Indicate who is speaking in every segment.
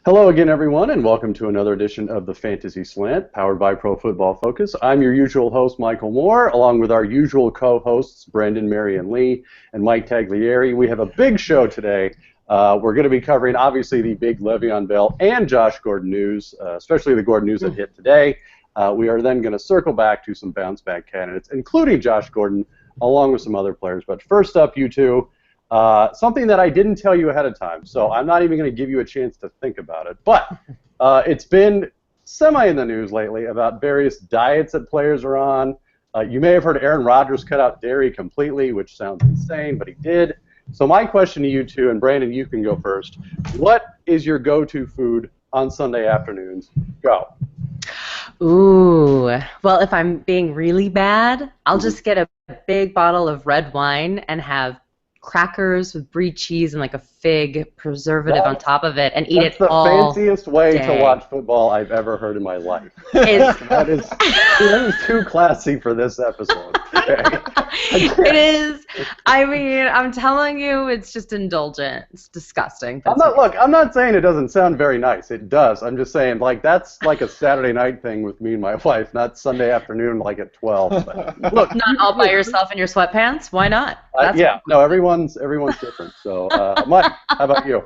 Speaker 1: Hello again, everyone, and welcome to another edition of the Fantasy Slant, powered by Pro Football Focus. I'm your usual host, Michael Moore, along with our usual co-hosts, Brandon, Marianne Lee, and Mike Tagliere. We have a big show today. We're going to be covering, obviously, the big Le'Veon Bell and Josh Gordon news, especially the Gordon news that hit today. We are then going to circle back to some bounce-back candidates, including Josh Gordon, along with some other players. But first up, you two. Something that I didn't tell you ahead of time, so I'm not even going to give you a chance to think about it. But it's been semi in the news lately about various diets that players are on. You may have heard Aaron Rodgers cut out dairy completely, which sounds insane, but he did. So my question to you two, and Brandon, you can go first. What is your go-to food on Sunday afternoons? Go.
Speaker 2: Ooh. Well, if I'm being really bad, I'll just get a big bottle of red wine and have crackers with brie cheese and like a fig preservative on top of it and eat it all day.
Speaker 1: That's the fanciest way to watch football I've ever heard in my life. That is too classy for this episode.
Speaker 2: It is. I mean, I'm telling you, it's just indulgent. It's disgusting.
Speaker 1: I'm not saying it doesn't sound very nice. It does. I'm just saying, like, that's like a Saturday night thing with me and my wife, not Sunday afternoon like at 12. But, look,
Speaker 2: not all by yourself in your sweatpants. Why not?
Speaker 1: No, everyone's different. So, Mike, how about you?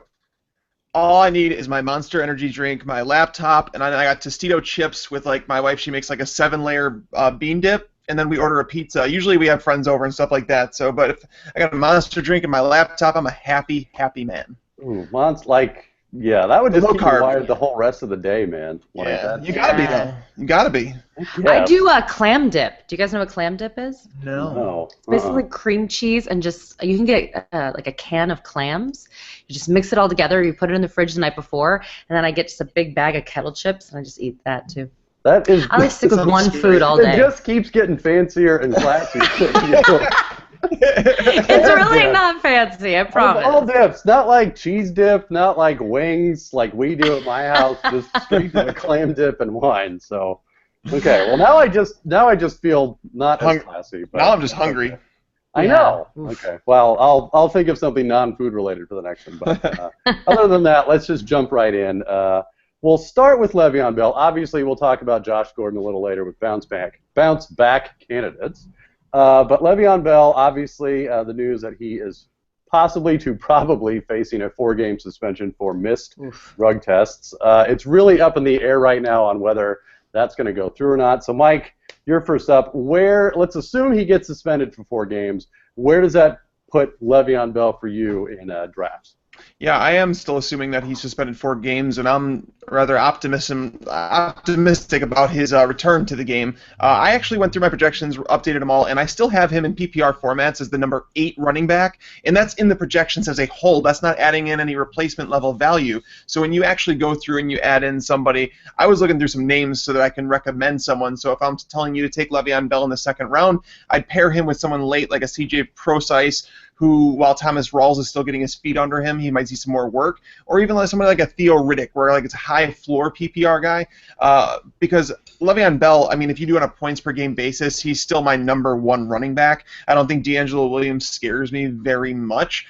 Speaker 3: All I need is my Monster Energy drink, my laptop, and I got Tostito chips with, like, my wife. She makes like a 7-layer bean dip. And then we order a pizza. Usually we have friends over and stuff like that. So, but if I got a Monster drink and my laptop, I'm a happy, happy man.
Speaker 1: Ooh, that would just keep you wired the whole rest of the day, man.
Speaker 3: You gotta be though. You gotta be.
Speaker 1: Yes.
Speaker 2: I do a clam dip. Do you guys know what clam dip is?
Speaker 3: No.
Speaker 2: It's basically cream cheese and just you can get like a can of clams. You just mix it all together. You put it in the fridge the night before, and then I get just a big bag of kettle chips and I just eat that too.
Speaker 1: I
Speaker 2: like stick with one food all day.
Speaker 1: It just keeps getting fancier and classier.
Speaker 2: It's really not fancy, I promise.
Speaker 1: All dips, not like cheese dip, not like wings, like we do at my house. Just straight to the clam dip and wine. So, okay. Well, now I just feel not as classy. But
Speaker 3: now I'm just hungry.
Speaker 1: I know. Okay. Well, I'll think of something non-food related for the next one. But other than that, let's just jump right in. We'll start with Le'Veon Bell. Obviously, we'll talk about Josh Gordon a little later with bounce back candidates. But Le'Veon Bell, obviously, the news that he is probably facing a 4-game suspension for missed drug tests. It's really up in the air right now on whether that's going to go through or not. So, Mike, you're first up. Let's assume he gets suspended for 4 games. Where does that put Le'Veon Bell for you in drafts?
Speaker 3: Yeah, I am still assuming that he's suspended 4 games, and I'm rather optimistic about his return to the game. I actually went through my projections, updated them all, and I still have him in PPR formats as the number 8 running back, and that's in the projections as a whole. That's not adding in any replacement level value. So when you actually go through and you add in somebody, I was looking through some names so that I can recommend someone. So if I'm telling you to take Le'Veon Bell in the 2nd round, I'd pair him with someone late like a CJ Procise, who, while Thomas Rawls is still getting his feet under him, he might see some more work, or even like somebody like a Theo Riddick, where like it's a high floor PPR guy. Because Le'Veon Bell, I mean, if you do it on a points per game basis, he's still my number 1 running back. I don't think D'Angelo Williams scares me very much.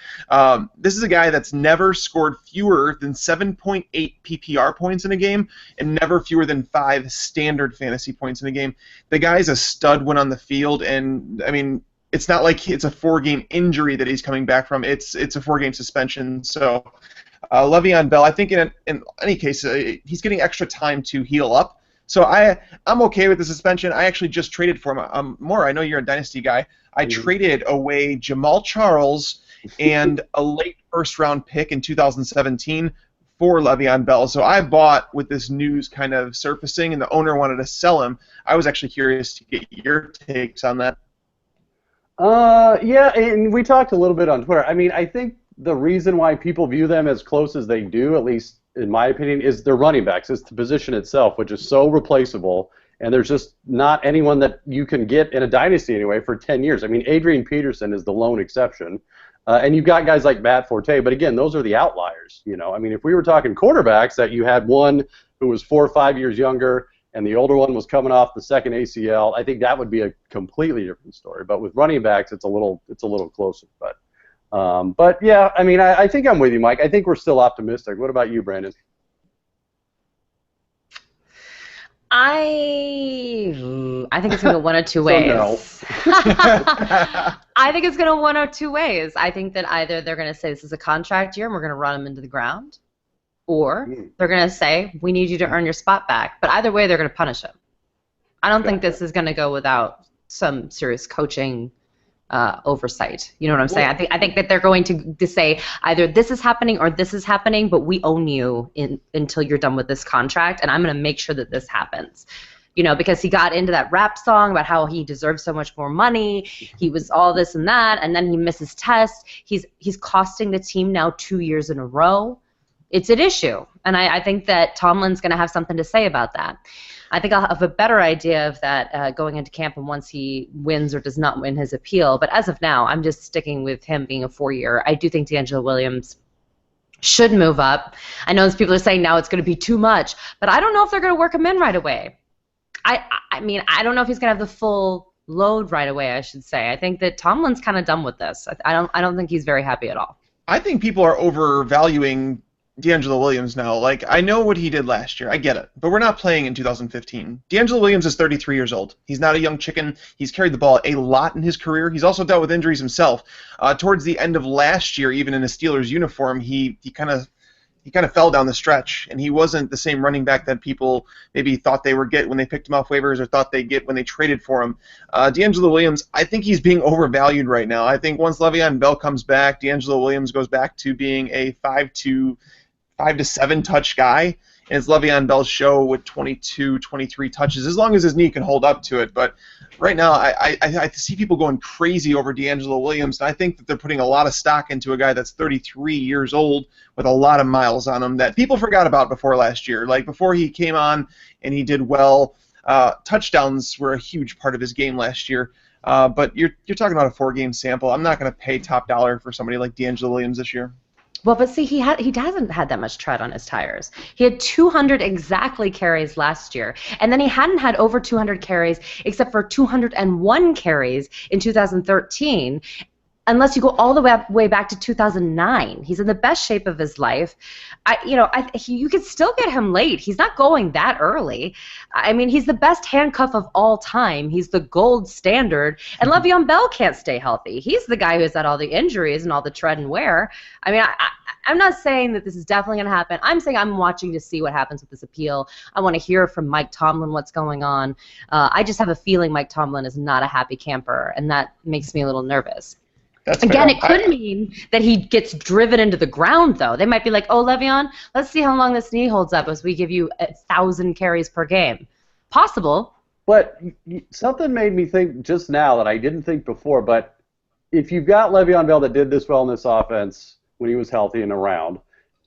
Speaker 3: This is a guy that's never scored fewer than 7.8 PPR points in a game, and never fewer than 5 standard fantasy points in a game. The guy's a stud when on the field, and I mean, it's not like it's a 4-game injury that he's coming back from. It's a 4-game suspension. So Le'Veon Bell, I think in any case, he's getting extra time to heal up. So I'm okay with the suspension. I actually just traded for him. More, I know you're a Dynasty guy. I traded away Jamal Charles and a late 1st-round pick in 2017 for Le'Veon Bell. So I bought with this news kind of surfacing, and the owner wanted to sell him. I was actually curious to get your takes on that.
Speaker 1: Yeah, and we talked a little bit on Twitter. I mean, I think the reason why people view them as close as they do, at least in my opinion, is their running backs. It's the position itself, which is so replaceable, and there's just not anyone that you can get in a dynasty anyway for 10 years. I mean, Adrian Peterson is the lone exception, and you've got guys like Matt Forte, but again, those are the outliers. You know, I mean, if we were talking quarterbacks, that you had one who was 4 or 5 years younger, and the older one was coming off the 2nd ACL, I think that would be a completely different story. But with running backs, it's a little closer. But yeah, I mean, I think I'm with you, Mike. I think we're still optimistic. What about you, Brandon?
Speaker 2: I think it's going to go one of two ways.
Speaker 1: No.
Speaker 2: I think it's going to one of two ways. I think that either they're going to say this is a contract year and we're going to run him into the ground, or they're going to say we need you to earn your spot back. But either way, they're going to punish him. I don't think this is going to go without some serious coaching oversight. You know what I'm saying? I think that they're going to say either this is happening or this is happening, but we own you until you're done with this contract, and I'm going to make sure that this happens. You know, because he got into that rap song about how he deserves so much more money. He was all this and that, and then he misses tests. He's costing the team now 2 years in a row. It's an issue, and I think that Tomlin's going to have something to say about that. I think I'll have a better idea of that going into camp and once he wins or does not win his appeal. But as of now, I'm just sticking with him being a 4-year. I do think DeAngelo Williams should move up. I know people are saying now it's going to be too much, but I don't know if they're going to work him in right away. I mean, I don't know if he's going to have the full load right away, I should say. I think that Tomlin's kind of done with this. I don't think he's very happy at all.
Speaker 3: I think people are overvaluing DeAngelo Williams now. Like, I know what he did last year. I get it. But we're not playing in 2015. DeAngelo Williams is 33 years old. He's not a young chicken. He's carried the ball a lot in his career. He's also dealt with injuries himself. Towards the end of last year, even in a Steelers uniform, he kind of fell down the stretch, and he wasn't the same running back that people maybe thought they would get when they picked him off waivers or thought they'd get when they traded for him. DeAngelo Williams, I think he's being overvalued right now. I think once Le'Veon Bell comes back, DeAngelo Williams goes back to being a 5 to 7 touch guy, and it's Le'Veon Bell's show with 22, 23 touches, as long as his knee can hold up to it. But right now, I see people going crazy over DeAngelo Williams, and I think that they're putting a lot of stock into a guy that's 33 years old with a lot of miles on him that people forgot about before last year. Like, before he came on and he did well, touchdowns were a huge part of his game last year. But you're talking about a 4-game sample. I'm not going to pay top dollar for somebody like DeAngelo Williams this year.
Speaker 2: Well, but see, he hasn't had that much tread on his tires. He had 200 exactly carries last year, and then he hadn't had over 200 carries except for 201 carries in 2013, unless you go all the way back to 2009. He's in the best shape of his life. You could still get him late. He's not going that early. I mean, he's the best handcuff of all time. He's the gold standard. And Le'Veon Bell can't stay healthy. He's the guy who's had all the injuries and all the tread and wear. I mean, I'm not saying that this is definitely going to happen. I'm saying I'm watching to see what happens with this appeal. I want to hear from Mike Tomlin what's going on. I just have a feeling Mike Tomlin is not a happy camper, and that makes me a little nervous. Again, it could mean that he gets driven into the ground, though. They might be like, oh, Le'Veon, let's see how long this knee holds up as we give you 1,000 carries per game. Possible.
Speaker 1: But something made me think just now that I didn't think before, but if you've got Le'Veon Bell that did this well in this offense when he was healthy and around,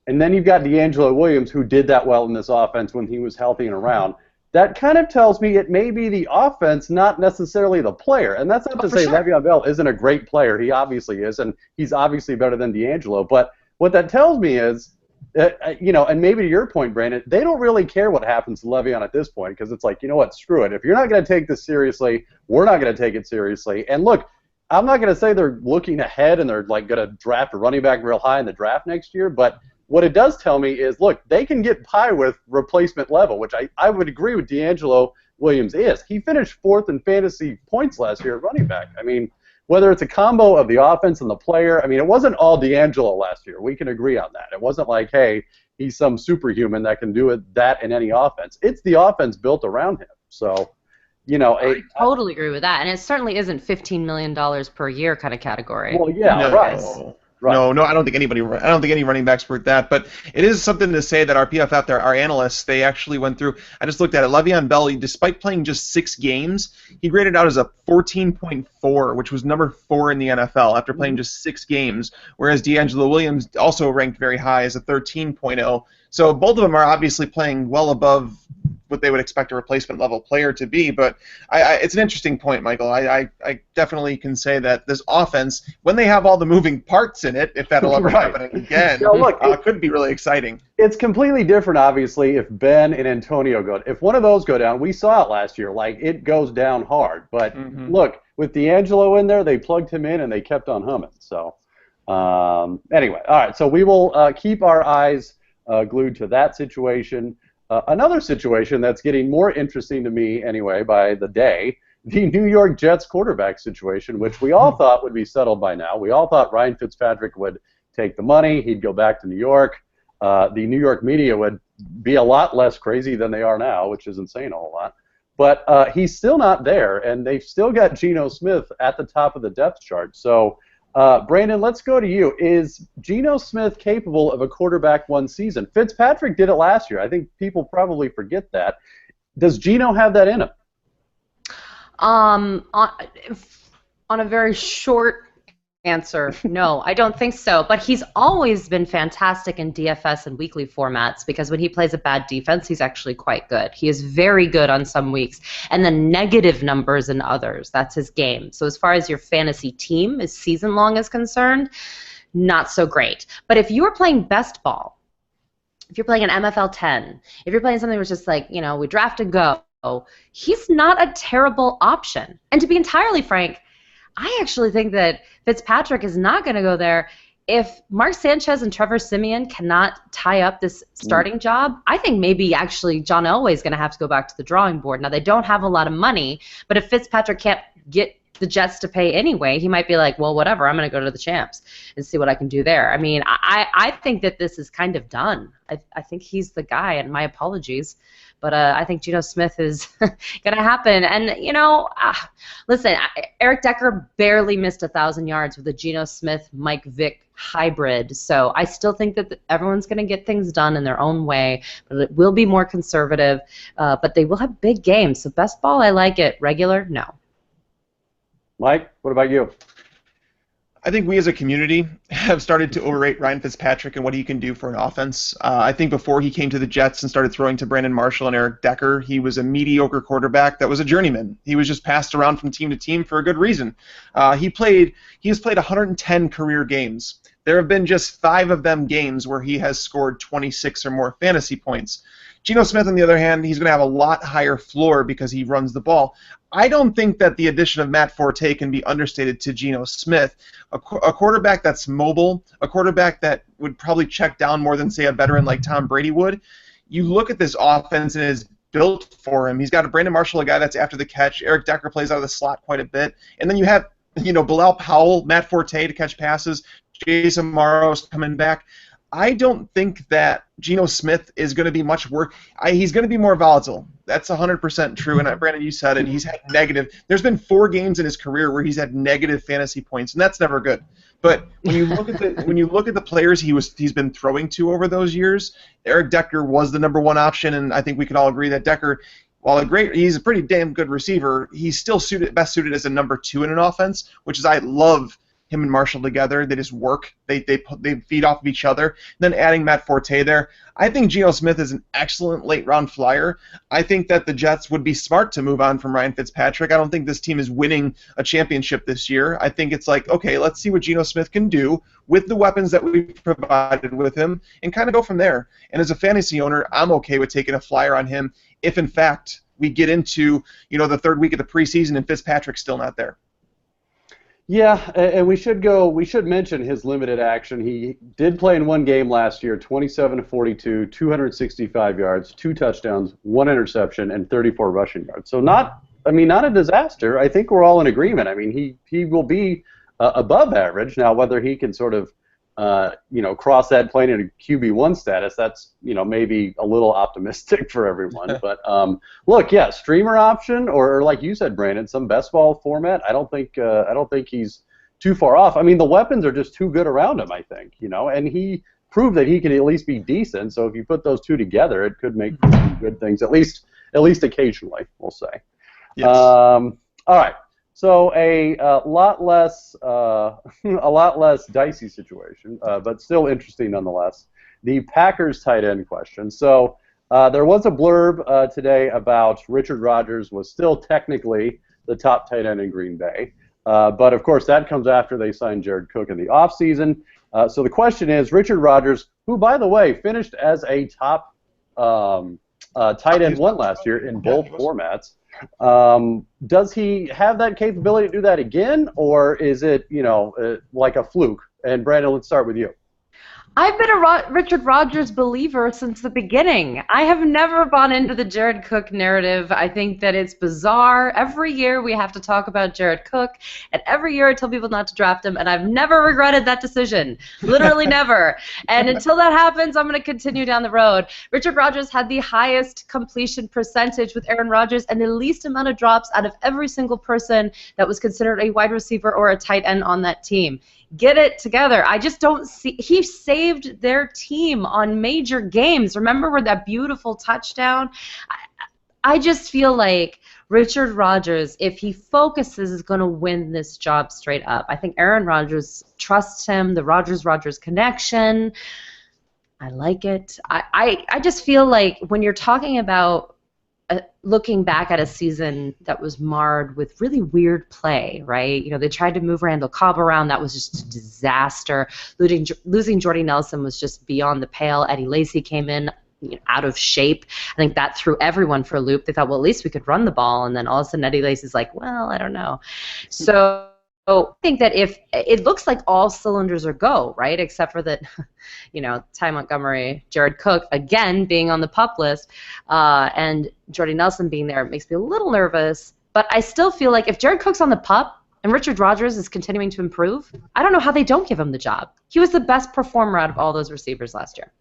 Speaker 1: and then you've got DeAngelo Williams who did that well in this offense when he was healthy and around, that kind of tells me it may be the offense, not necessarily the player. And that's not to say Le'Veon Bell isn't a great player. He obviously is, and he's obviously better than DeAngelo. But what that tells me is, and maybe to your point, Brandon, they don't really care what happens to Le'Veon at this point because it's like, you know what, screw it. If you're not going to take this seriously, we're not going to take it seriously. And look, I'm not going to say they're looking ahead and they're like going to draft a running back real high in the draft next year, but what it does tell me is, look, they can get by with replacement level, which I would agree with DeAngelo Williams is. He finished 4th in fantasy points last year at running back. I mean, whether it's a combo of the offense and the player, I mean, it wasn't all DeAngelo last year. We can agree on that. It wasn't like, hey, he's some superhuman that can do that in any offense. It's the offense built around him. So,
Speaker 2: I totally agree with that. And it certainly isn't $15 million per year kind of category.
Speaker 1: Well, yeah,
Speaker 3: no.
Speaker 1: right. Right.
Speaker 3: No, I don't think any running backs were that, but it is something to say that our PFF, our analysts, they actually went through. I just looked at it. Le'Veon Bell, despite playing just 6 games, he graded out as a 14.4, which was number 4 in the NFL after playing just 6 games, whereas DeAngelo Williams also ranked very high as a 13.0. So both of them are obviously playing well above what they would expect a replacement level player to be, but it's an interesting point, Michael. I definitely can say that this offense, when they have all the moving parts in it, if that'll ever happen again, could be really exciting.
Speaker 1: It's completely different, obviously, if Ben and Antonio go. If one of those go down, we saw it last year. Like, it goes down hard. But look, with DeAngelo in there, they plugged him in and they kept on humming. So anyway, all right. So we will keep our eyes glued to that situation. Another situation that's getting more interesting to me anyway by the day, the New York Jets quarterback situation, which we all thought would be settled by now. We all thought Ryan Fitzpatrick would take the money, he'd go back to New York. The New York media would be a lot less crazy than they are now, which isn't saying a whole lot. But he's still not there, and they've still got Geno Smith at the top of the depth chart. So, Brandon, let's go to you. Is Geno Smith capable of a quarterback one season? Fitzpatrick did it last year. I think people probably forget that. Does Geno have that in him?
Speaker 2: On a very short answer, no, I don't think so. But he's always been fantastic in DFS and weekly formats because when he plays a bad defense, he's actually quite good. He is very good on some weeks, and the negative numbers in others. That's his game. So as far as your fantasy team, as season long is concerned, not so great. But if you are playing best ball, if you're playing an MFL 10, if you're playing something where it's just like, we draft and go, he's not a terrible option. And to be entirely frank, I actually think that Fitzpatrick is not going to go there. If Mark Sanchez and Trevor Siemian cannot tie up this starting job, I think maybe actually John Elway is going to have to go back to the drawing board. Now, they don't have a lot of money, but if Fitzpatrick can't get the Jets to pay anyway, he might be like, well, whatever, I'm going to go to the champs and see what I can do there. I mean, I think that this is kind of done. I think he's the guy, and my apologies. But I think Geno Smith is going to happen. And, listen, Eric Decker barely missed 1,000 yards with a Geno Smith-Mike Vick hybrid. So I still think that everyone's going to get things done in their own way. But it will be more conservative. But they will have big games. So best ball, I like it. Regular, no.
Speaker 1: Mike, what about you?
Speaker 3: I think we as a community have started to overrate Ryan Fitzpatrick and what he can do for an offense. I think before he came to the Jets and started throwing to Brandon Marshall and Eric Decker, he was a mediocre quarterback that was a journeyman. He was just passed around from team to team for a good reason. He has played 110 career games. There have been just 5 of them games where he has scored 26 or more fantasy points. Geno Smith, on the other hand, he's going to have a lot higher floor because he runs the ball. I don't think that the addition of Matt Forte can be understated to Geno Smith. A quarterback that's mobile, a quarterback that would probably check down more than, say, a veteran like Tom Brady would. You look at this offense and it is built for him. He's got a Brandon Marshall, a guy that's after the catch. Eric Decker plays out of the slot quite a bit. And then you have, Bilal Powell, Matt Forte to catch passes, Jason Morrow's coming back. I don't think that Geno Smith is going to be much work. He's going to be more volatile. That's 100% true. And Brandon, you said it. He's had negative. There's been 4 games in his career where he's had negative fantasy points, and that's never good. But when you look at the players he's been throwing to over those years, Eric Decker was the number 1 option, and I think we could all agree that Decker, while he's a pretty damn good receiver, he's still best suited as a number 2 in an offense, which is I love him and Marshall together. They just work. They feed off of each other. And then adding Matt Forte there, I think Geno Smith is an excellent late-round flyer. I think that the Jets would be smart to move on from Ryan Fitzpatrick. I don't think this team is winning a championship this year. I think it's like, okay, let's see what Geno Smith can do with the weapons that we've provided with him and kind of go from there. And as a fantasy owner, I'm okay with taking a flyer on him if, in fact, we get into the 3rd week of the preseason and Fitzpatrick's still not there.
Speaker 1: Yeah, and we should mention his limited action. He did play in 1 game last year, 27-42, 265 yards, 2 touchdowns, 1 interception, and 34 rushing yards. So not a disaster. I think we're all in agreement. I mean, he will be above average. Now, whether he can sort of cross that plane into QB1 status, that's, maybe a little optimistic for everyone. But look, yeah, streamer option or like you said, Brandon, some best ball format. I don't think he's too far off. I mean, the weapons are just too good around him, I think, and he proved that he can at least be decent. So if you put those 2 together, it could make some good things, at least occasionally, we'll say.
Speaker 3: Yes.
Speaker 1: All right. So a lot less dicey situation, but still interesting nonetheless. The Packers tight end question. So there was a blurb today about Richard Rodgers was still technically the top tight end in Green Bay, but of course that comes after they signed Jared Cook in the offseason. So the question is, Richard Rodgers, who by the way finished as a top tight end 1 last year in both formats. Does he have that capability to do that again, or is it, like a fluke? And Brandon, let's start with you.
Speaker 2: I've been a Richard Rodgers believer since the beginning. I have never bought into the Jared Cook narrative. I think that it's bizarre. Every year we have to talk about Jared Cook, and every year I tell people not to draft him, and I've never regretted that decision. Literally never. And until that happens, I'm going to continue down the road. Richard Rodgers had the highest completion percentage with Aaron Rodgers and the least amount of drops out of every single person that was considered a wide receiver or a tight end on that team. Get it together. I just don't see. He saved their team on major games. Remember where that beautiful touchdown? I just feel like Richard Rodgers, if he focuses, is going to win this job straight up. I think Aaron Rodgers trusts him, the Rodgers connection. I like it. I just feel like when you're talking about looking back at a season that was marred with really weird play, right? You know, they tried to move Randall Cobb around. That was just a disaster. Losing Jordy Nelson was just beyond the pale. Eddie Lacy came in out of shape. I think that threw everyone for a loop. They thought, well, at least we could run the ball. And then all of a sudden Eddie Lacy's like, well, I don't know. So I think that if it looks like all cylinders are go, right, except for that, Ty Montgomery, Jared Cook, again, being on the PUP list, and Jordy Nelson being there, it makes me a little nervous. But I still feel like if Jared Cook's on the PUP and Richard Rodgers is continuing to improve, I don't know how they don't give him the job. He was the best performer out of all those receivers last year.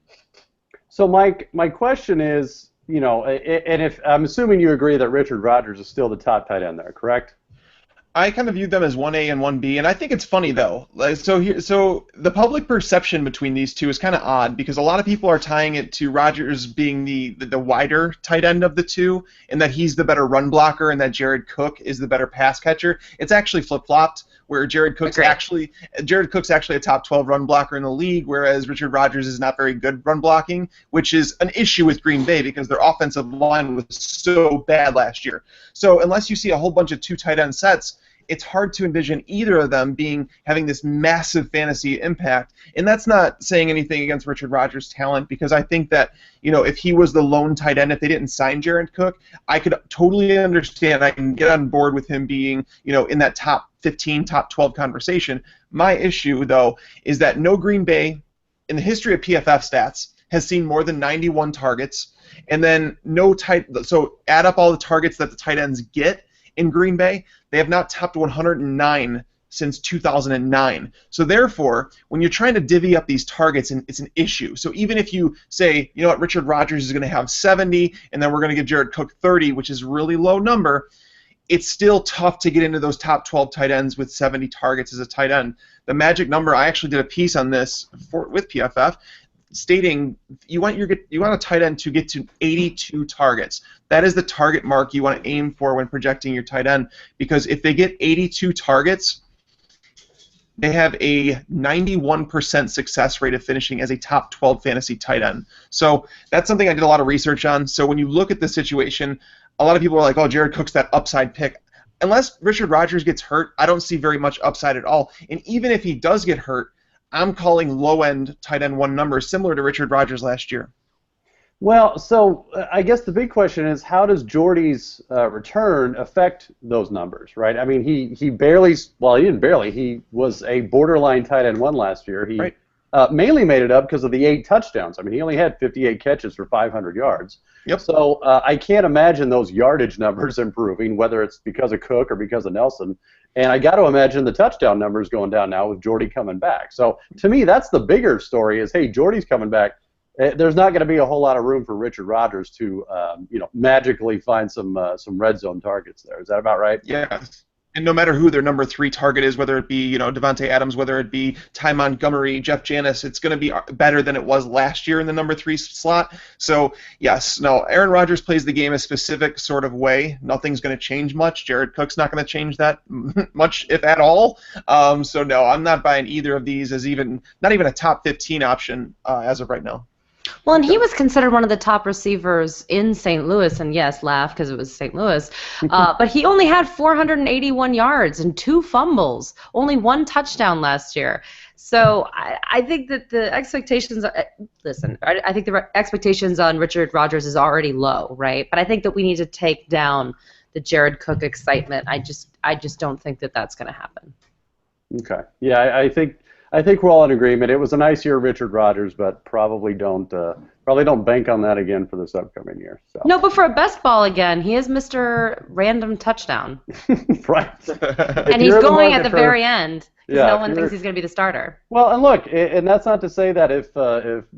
Speaker 1: So, Mike, my question is, and if I'm assuming you agree that Richard Rodgers is still the top tight end there, correct?
Speaker 3: I kind of viewed them as 1A and 1B, and I think it's funny though. So the public perception between these two is kind of odd because a lot of people are tying it to Rodgers being the wider tight end of the two, and that he's the better run blocker, and that Jared Cook is the better pass catcher. It's actually flip-flopped, where Jared Cook's actually a top 12 run blocker in the league, whereas Richard Rodgers is not very good run blocking, which is an issue with Green Bay because their offensive line was so bad last year. So unless you see a whole bunch of two tight end sets, it's hard to envision either of them having this massive fantasy impact. And that's not saying anything against Richard Rodgers' talent, because I think that, if he was the lone tight end, if they didn't sign Jared Cook, I could totally understand. I can get on board with him being, in that top 15, top 12 conversation. My issue, though, is that no Green Bay in the history of PFF stats has seen more than 91 targets, and then so add up all the targets that the tight ends get in Green Bay, they have not topped 109 since 2009. So therefore, when you're trying to divvy up these targets, it's an issue. So even if you say, Richard Rodgers is going to have 70, and then we're going to give Jared Cook 30, which is a really low number, it's still tough to get into those top 12 tight ends with 70 targets as a tight end. The magic number, I actually did a piece on this with PFF, stating you want a tight end to get to 82 targets. That is the target mark you want to aim for when projecting your tight end, because if they get 82 targets, they have a 91% success rate of finishing as a top 12 fantasy tight end. So that's something I did a lot of research on. So when you look at the situation, a lot of people are like, oh, Jared Cook's that upside pick. Unless Richard Rodgers gets hurt, I don't see very much upside at all. And even if he does get hurt, I'm calling low-end tight end one numbers similar to Richard Rodgers last year.
Speaker 1: Well, so I guess the big question is, how does Jordy's return affect those numbers, right? I mean, he didn't barely. He was a borderline tight end one last year. He mainly made it up because of the 8 touchdowns. I mean, he only had 58 catches for 500 yards.
Speaker 3: Yep.
Speaker 1: So I can't imagine those yardage numbers improving, whether it's because of Cook or because of Nelson. And I got to imagine the touchdown numbers going down now with Jordy coming back. So to me, that's the bigger story is, hey, Jordy's coming back. There's not going to be a whole lot of room for Richard Rodgers to, magically find some red zone targets there. Is that about right?
Speaker 3: Yes. And no matter who their number 3 target is, whether it be Devontae Adams, whether it be Ty Montgomery, Jeff Janis, it's going to be better than it was last year in the number 3 slot. So yes, no, Aaron Rodgers plays the game a specific sort of way. Nothing's going to change much. Jared Cook's not going to change that much, if at all. So no, I'm not buying either of these as not even a top 15 option as of right now.
Speaker 2: Well, and he was considered one of the top receivers in St. Louis, and yes, laugh because it was St. Louis, but he only had 481 yards and 2 fumbles, only 1 touchdown last year. So I think that the expectations are, I think the expectations on Richard Rodgers is already low, right? But I think that we need to take down the Jared Cook excitement. I just don't think that that's going to happen.
Speaker 1: Okay. Yeah, I think I think we're all in agreement. It was a nice year, Richard Rodgers, but probably don't bank on that again for this upcoming year. So.
Speaker 2: No, but for a best ball again, he is Mr. Random Touchdown.
Speaker 1: Right.
Speaker 2: And he's going at the very end. Yeah, no one thinks he's going to be the starter.
Speaker 1: Well, and look, and that's not to say that if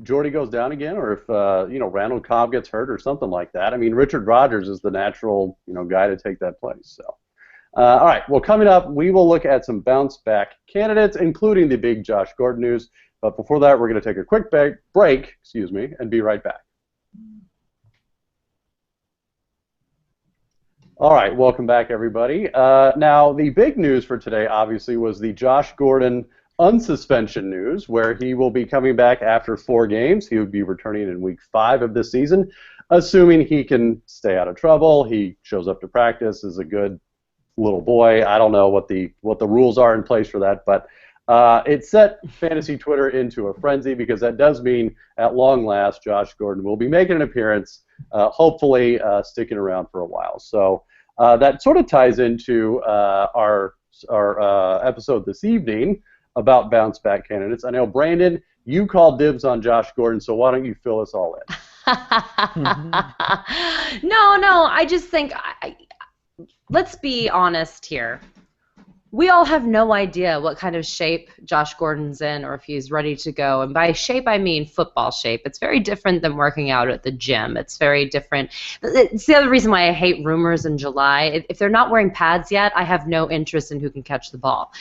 Speaker 1: Jordy goes down again, or if Randall Cobb gets hurt or something like that. I mean, Richard Rodgers is the natural guy to take that place. So, all right. Well, coming up, we will look at some bounce back candidates, including the big Josh Gordon news. But before that, we're going to take a quick break, and be right back. All right, welcome back, everybody. Now, the big news for today, obviously, was the Josh Gordon unsuspension news, where he will be coming back after 4 games. He would be returning in Week 5 of this season, assuming he can stay out of trouble. He shows up to practice, is a good little boy. I don't know what the rules are in place for that, but it set fantasy Twitter into a frenzy, because that does mean, at long last, Josh Gordon will be making an appearance, hopefully sticking around for a while. So that sort of ties into our episode this evening about bounce back candidates. I know, Brandon, you called dibs on Josh Gordon, so why don't you fill us all in?
Speaker 2: No, I just think, let's be honest here. We all have no idea what kind of shape Josh Gordon's in, or if he's ready to go. And by shape, I mean football shape. It's very different than working out at the gym. It's very different. It's the other reason why I hate rumors in July. If they're not wearing pads yet, I have no interest in who can catch the ball.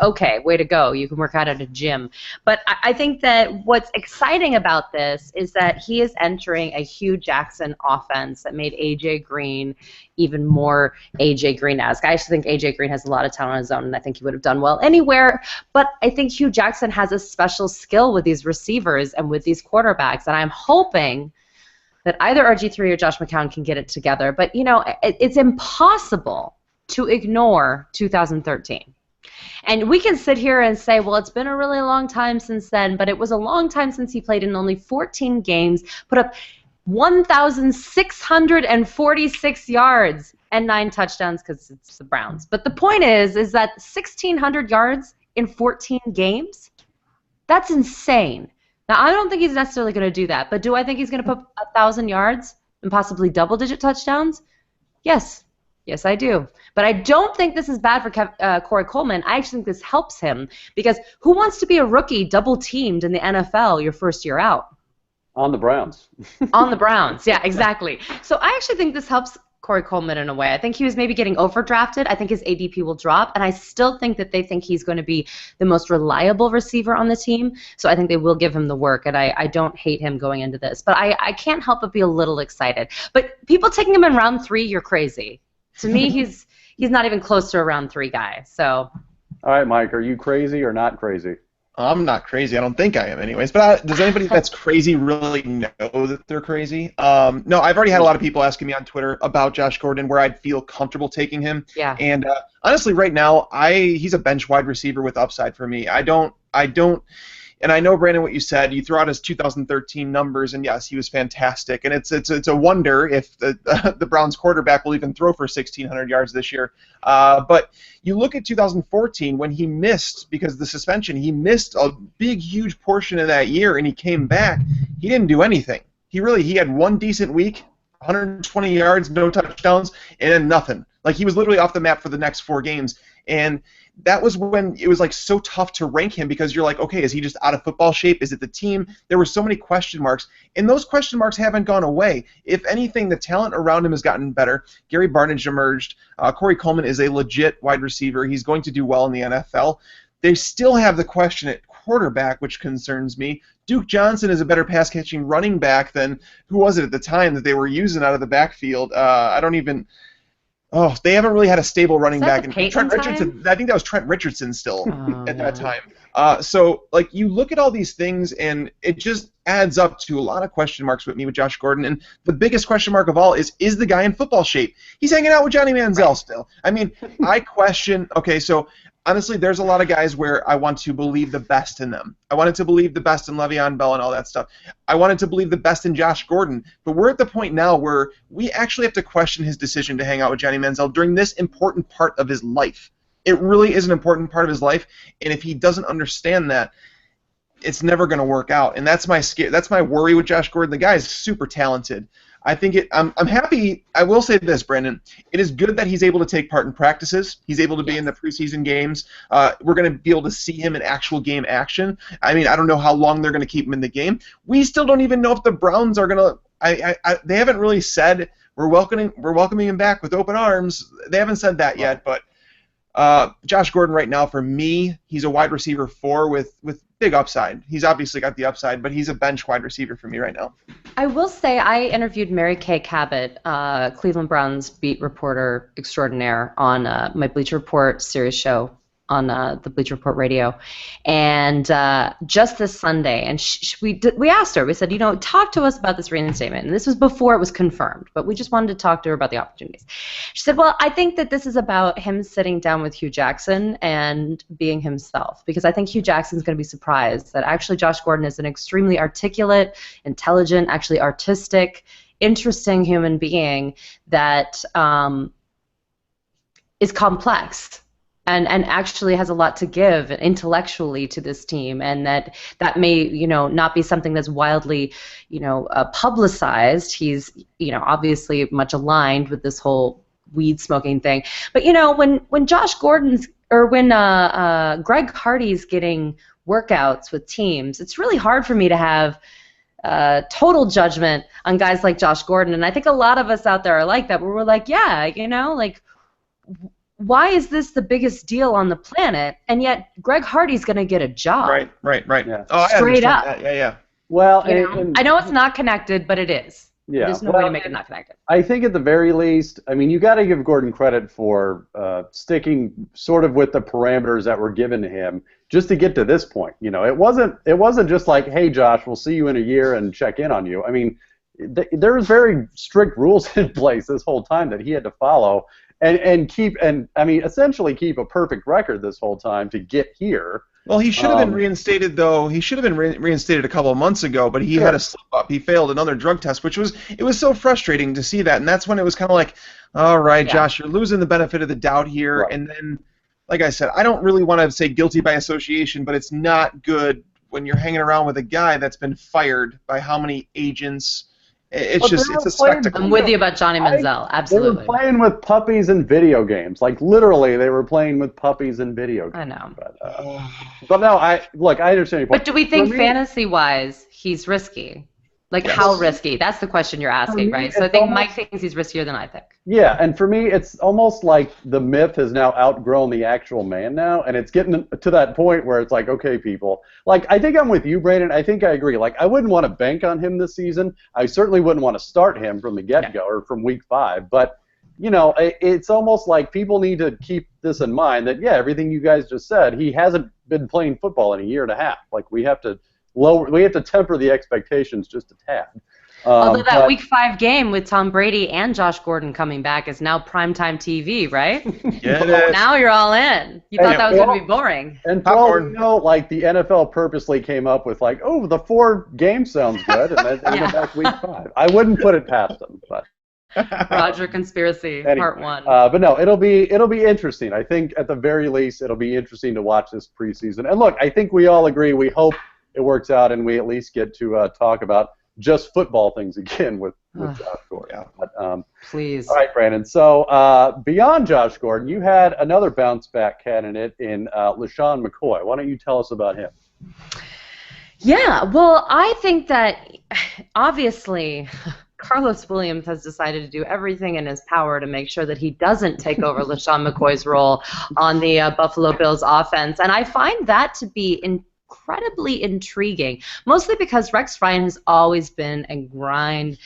Speaker 2: Okay, way to go. You can work out at a gym. But I think that what's exciting about this is that he is entering a Hugh Jackson offense that made A.J. Green even more A.J. Green-esque. I actually think A.J. Green has a lot of talent on his own, and I think he would have done well anywhere. But I think Hugh Jackson has a special skill with these receivers and with these quarterbacks, and I'm hoping that either RG3 or Josh McCown can get it together. But, it's impossible to ignore 2013. And we can sit here and say, well, it's been a really long time since then, but it was a long time since he played in only 14 games, put up 1,646 yards and 9 touchdowns, because it's the Browns. But the point is that 1,600 yards in 14 games, that's insane. Now, I don't think he's necessarily going to do that, but do I think he's going to put 1,000 yards and possibly double-digit touchdowns? Yes. Yes, I do. But I don't think this is bad for Corey Coleman. I actually think this helps him, because who wants to be a rookie double-teamed in the NFL your first year out?
Speaker 1: On the Browns.
Speaker 2: On the Browns, yeah, exactly. So I actually think this helps Corey Coleman in a way. I think he was maybe getting overdrafted. I think his ADP will drop, and I still think that they think he's going to be the most reliable receiver on the team, so I think they will give him the work, and I don't hate him going into this. But I can't help but be a little excited. But people taking him in round 3, you're crazy. To me, he's not even close to a round 3 guy. So.
Speaker 1: All right, Mike, are you crazy or not crazy?
Speaker 3: I'm not crazy. I don't think I am anyways. But does anybody that's crazy really know that they're crazy? No, I've already had a lot of people asking me on Twitter about Josh Gordon, where I'd feel comfortable taking him.
Speaker 2: Yeah.
Speaker 3: And honestly, right now, he's a bench wide receiver with upside for me. I don't. And I know, Brandon, what you said. You threw out his 2013 numbers, and yes, he was fantastic. And it's a wonder if the Browns quarterback will even throw for 1,600 yards this year. But you look at 2014, when he missed, because of the suspension, he missed a big, huge portion of that year, and he came back. He didn't do anything. He had one decent week, 120 yards, no touchdowns, and then nothing. Like, he was literally off the map for the next 4 games. And that was when it was like so tough to rank him, because you're like, okay, is he just out of football shape? Is it the team? There were so many question marks, and those question marks haven't gone away. If anything, the talent around him has gotten better. Gary Barnidge emerged. Corey Coleman is a legit wide receiver. He's going to do well in the NFL. They still have the question at quarterback, which concerns me. Duke Johnson is a better pass-catching running back than, who was it at the time that they were using out of the backfield? They haven't really had a stable running back. And Trent Richardson, I think that was Trent Richardson still at that time. So, like, you look at all these things, and it just adds up to a lot of question marks with me with Josh Gordon. And the biggest question mark of all is the guy in football shape? He's hanging out with Johnny Manziel still. I mean, I question. Okay, so honestly, there's a lot of guys where I want to believe the best in them. I wanted to believe the best in Le'Veon Bell and all that stuff. I wanted to believe the best in Josh Gordon. But we're at the point now where we actually have to question his decision to hang out with Johnny Manziel during this important part of his life. It really is an important part of his life, and if he doesn't understand that, it's never going to work out. And that's my worry with Josh Gordon. The guy is super talented. I'm happy. I will say this, Brandon. It is good that he's able to take part in practices. He's able to be in the preseason games. We're going to be able to see him in actual game action. I mean, I don't know how long they're going to keep him in the game. We still don't even know if the Browns are going to. They haven't really said we're welcoming him back with open arms. They haven't said that yet. But Josh Gordon right now, for me, he's a wide receiver 4 with big upside. He's obviously got the upside, but he's a bench wide receiver for me right now.
Speaker 2: I will say I interviewed Mary Kay Cabot, Cleveland Browns beat reporter extraordinaire, on my Bleacher Report series show on the Bleacher Report radio, and just this Sunday, and we asked her, we said, talk to us about this reinstatement, and this was before it was confirmed, but we just wanted to talk to her about the opportunities. She said, well, I think that this is about him sitting down with Hugh Jackson and being himself, because I think Hugh Jackson's going to be surprised that actually Josh Gordon is an extremely articulate, intelligent, actually artistic, interesting human being that is complex. And actually has a lot to give intellectually to this team, and that may not be something that's wildly publicized. He's obviously much aligned with this whole weed smoking thing. But when Josh Gordon's or when Greg Hardy's getting workouts with teams, it's really hard for me to have total judgment on guys like Josh Gordon. And I think a lot of us out there are like that, where we're like, yeah, why is this the biggest deal on the planet, and yet Greg Hardy's going to get a job?
Speaker 3: Right.
Speaker 1: Yeah.
Speaker 3: Oh,
Speaker 2: straight up.
Speaker 3: That. Yeah.
Speaker 1: Well,
Speaker 2: I know it's not connected, but it is.
Speaker 1: Yeah.
Speaker 2: There's no way to make it not connected.
Speaker 1: I think at the very least, I mean, you got to give Gordon credit for sticking sort of with the parameters that were given to him just to get to this point. It wasn't just like, hey, Josh, we'll see you in a year and check in on you. I mean, there was very strict rules in place this whole time that he had to follow. Essentially keep a perfect record this whole time to get here.
Speaker 3: Well, he should have been reinstated, though. He should have been reinstated a couple of months ago, but he had a slip up. He failed another drug test, it was so frustrating to see that, and that's when it was kind of like, all right, Josh, you're losing the benefit of the doubt here. Right. And then, like I said, I don't really want to say guilty by association, but it's not good when you're hanging around with a guy that's been fired by how many agents. It's a spectacle.
Speaker 2: I'm with you about Johnny Manziel, absolutely.
Speaker 1: They were playing with puppies in video games. Like, literally, they were playing with puppies in video games.
Speaker 2: I know.
Speaker 1: But no, I understand your point.
Speaker 2: But do we think fantasy-wise he's risky? Like, how risky? That's the question you're asking, right? So I think Mike thinks he's riskier than I think.
Speaker 1: Yeah, and for me, it's almost like the myth has now outgrown the actual man now, and it's getting to that point where it's like, okay, people. Like, I think I'm with you, Brandon. I think I agree. Like, I wouldn't want to bank on him this season. I certainly wouldn't want to start him from the get-go or from week 5. But, it's almost like people need to keep this in mind that, everything you guys just said, he hasn't been playing football in a year and a half. Like, we have to temper the expectations just a tad.
Speaker 2: Although that Week 5 game with Tom Brady and Josh Gordon coming back is now primetime TV, right?
Speaker 3: Yeah, it is.
Speaker 2: Now you're all in. You thought that was going to be boring.
Speaker 1: And for all you know, like, the NFL purposely came up with, like, oh, the 4 games sounds good, and then that's Week 5. I wouldn't put it past them, but.
Speaker 2: Roger Conspiracy,
Speaker 1: anyway,
Speaker 2: Part 1.
Speaker 1: But no, it'll be interesting. I think at the very least it'll be interesting to watch this preseason. And look, I think we all agree. We hope it works out, and we at least get to talk about just football things again with Josh Gordon. But,
Speaker 2: please.
Speaker 1: All right, Brandon. So beyond Josh Gordon, you had another bounce-back candidate in LeSean McCoy. Why don't you tell us about him?
Speaker 2: Yeah, well, I think that obviously Carlos Williams has decided to do everything in his power to make sure that he doesn't take over LeSean McCoy's role on the Buffalo Bills offense, and I find that to be incredibly intriguing, mostly because Rex Ryan has always been a ground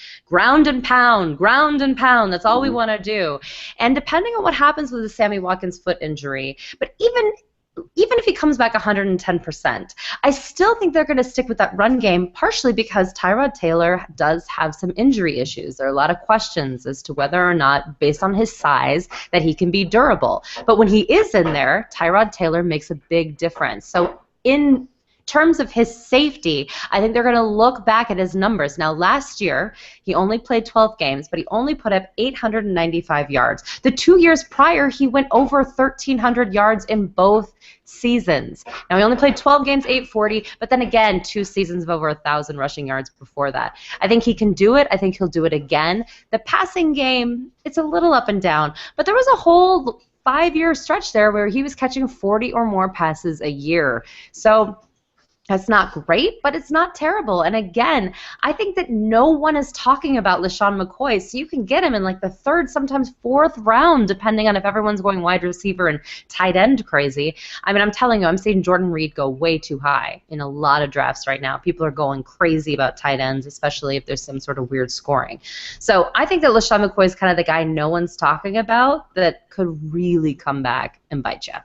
Speaker 2: and pound. That's all we want to do. And depending on what happens with the Sammy Watkins foot injury, but even if he comes back 110%, I still think they're going to stick with that run game, partially because Tyrod Taylor does have some injury issues. There are a lot of questions as to whether or not, based on his size, that he can be durable. But when he is in there, Tyrod Taylor makes a big difference. So in terms of his safety, I think they're going to look back at his numbers. Now, last year, he only played 12 games, but he only put up 895 yards. The 2 years prior, he went over 1,300 yards in both seasons. Now, he only played 12 games, 840, but then again, 2 seasons of over 1,000 rushing yards before that. I think he can do it. I think he'll do it again. The passing game, it's a little up and down, but there was a whole 5-year stretch there where he was catching 40 or more passes a year. So that's not great, but it's not terrible. And again, I think that no one is talking about LeSean McCoy, so you can get him in like the 3rd, sometimes 4th round, depending on if everyone's going wide receiver and tight end crazy. I mean, I'm telling you, I'm seeing Jordan Reed go way too high in a lot of drafts right now. People are going crazy about tight ends, especially if there's some sort of weird scoring. So I think that LeSean McCoy is kind of the guy no one's talking about that could really come back and bite you.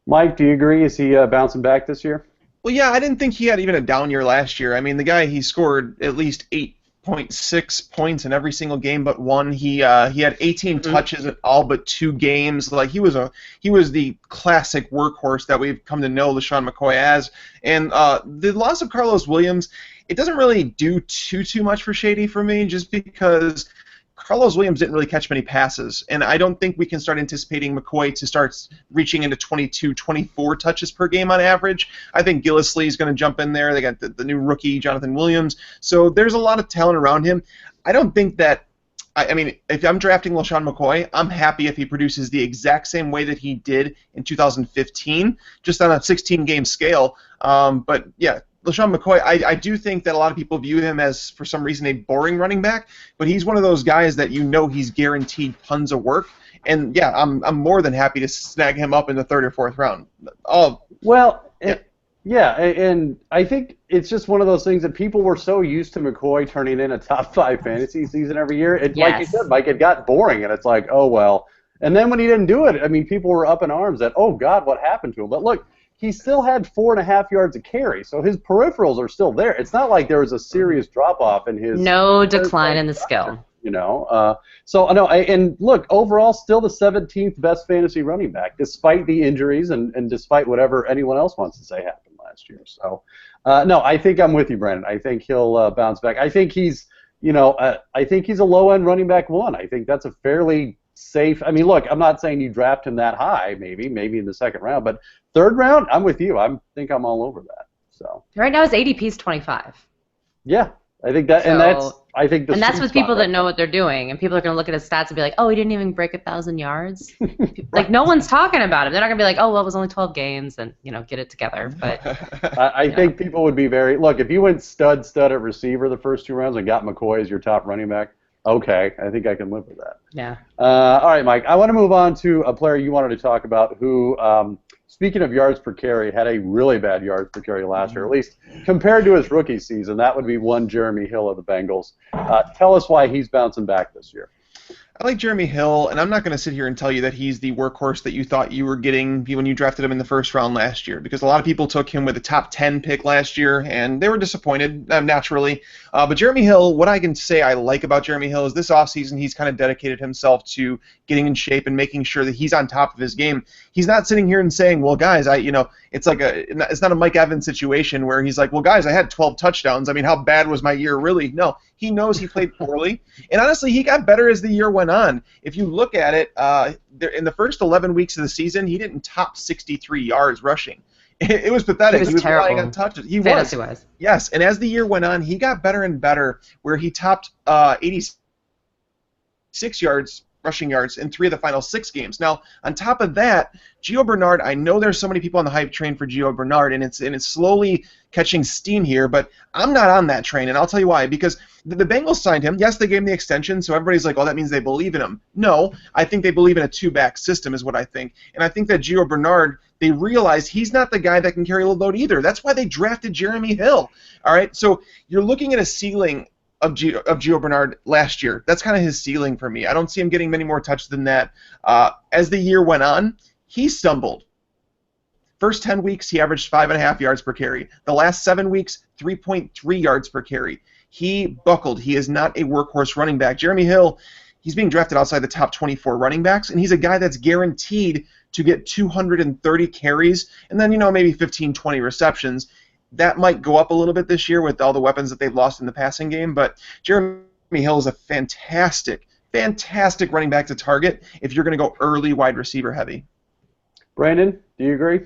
Speaker 1: Mike, do you agree? Is he bouncing back this year?
Speaker 3: Well, yeah, I didn't think he had even a down year last year. I mean, the guy, he scored at least 8.6 points in every single game but one. He had 18 touches in all but 2 games. Like he was the classic workhorse that we've come to know LeSean McCoy as. And the loss of Carlos Williams, it doesn't really do too much for Shady for me, just because Carlos Williams didn't really catch many passes, and I don't think we can start anticipating McCoy to start reaching into 22, 24 touches per game on average. I think Gillislee is going to jump in there. They got the new rookie, Jonathan Williams. So there's a lot of talent around him. I don't think that I mean, if I'm drafting LeSean McCoy, I'm happy if he produces the exact same way that he did in 2015, just on a 16-game scale. But, yeah, LeSean McCoy, I do think that a lot of people view him as, for some reason, a boring running back, but he's one of those guys that you know he's guaranteed tons of work. And, yeah, I'm more than happy to snag him up in the 3rd or 4th round.
Speaker 1: Yeah, and I think it's just one of those things that people were so used to McCoy turning in a top 5 fantasy season every year. Like you said, Mike, it got boring, and it's like, oh, well. And then when he didn't do it, I mean, people were up in arms that, oh, God, what happened to him? But look, he still had 4.5 yards a carry, so his peripherals are still there. It's not like there was a serious drop-off in his...
Speaker 2: No decline in the skill.
Speaker 1: You know, and look, overall, still the 17th best fantasy running back, despite the injuries and despite whatever anyone else wants to say happened last year. So, no, I think I'm with you, Brandon. I think he'll bounce back. I think he's, I think he's a low-end running back 1. I think that's a fairly safe. I mean, look, I'm not saying you draft him that high, maybe in the 2nd round, but 3rd round, I'm with you. I think I'm all over that. So
Speaker 2: right now his ADP is 25.
Speaker 1: Yeah. I think that, and that's
Speaker 2: with people that know what they're doing, and people are going to look at his stats and be like, "Oh, he didn't even break 1,000 yards." Like no one's talking about him. They're not going to be like, "Oh, well, it was only 12 games," and get it together. But
Speaker 1: I think people would be look. If you went stud at receiver the first 2 rounds and got McCoy as your top running back, okay, I think I can live with that.
Speaker 2: Yeah.
Speaker 1: All right, Mike. I want to move on to a player you wanted to talk about who. Speaking of yards per carry, had a really bad yards per carry last year, at least compared to his rookie season. That would be one Jeremy Hill of the Bengals. Tell us why he's bouncing back this year.
Speaker 3: I like Jeremy Hill, and I'm not going to sit here and tell you that he's the workhorse that you thought you were getting when you drafted him in the 1st round last year, because a lot of people took him with a top 10 pick last year, and they were disappointed, naturally. But Jeremy Hill, what I can say I like about Jeremy Hill is this offseason he's kind of dedicated himself to getting in shape and making sure that he's on top of his game. He's not sitting here and saying, well, guys, it's not a Mike Evans situation where he's like, well, guys, I had 12 touchdowns. I mean, how bad was my year really? No, he knows he played poorly, and honestly, he got better as the year went on. If you look at it, in the first 11 weeks of the season, he didn't top 63 yards rushing. It was pathetic.
Speaker 2: He was terrible.
Speaker 3: Relying on touches. He
Speaker 2: was.
Speaker 3: Yes, and as the year went on, he got better and better, where he topped 86 rushing yards in 3 of the final 6 games. Now, on top of that, Gio Bernard, I know there's so many people on the hype train for Gio Bernard, and it's slowly catching steam here, but I'm not on that train, and I'll tell you why. Because the Bengals signed him. Yes, they gave him the extension, so everybody's like, oh, that means they believe in him. No, I think they believe in a 2-back system is what I think. And I think that Gio Bernard, they realized he's not the guy that can carry a load either. That's why they drafted Jeremy Hill. All right, so you're looking at a ceiling of Gio Bernard last year. That's kind of his ceiling for me. I don't see him getting many more touches than that. As the year went on, he stumbled. First 10 weeks, he averaged 5.5 yards per carry. The last 7 weeks, 3.3 yards per carry. He buckled. He is not a workhorse running back. Jeremy Hill, he's being drafted outside the top 24 running backs, and he's a guy that's guaranteed to get 230 carries and then, maybe 15, 20 receptions. That might go up a little bit this year with all the weapons that they've lost in the passing game, but Jeremy Hill is a fantastic running back to target if you're going to go early wide receiver heavy.
Speaker 1: Brandon, do you agree?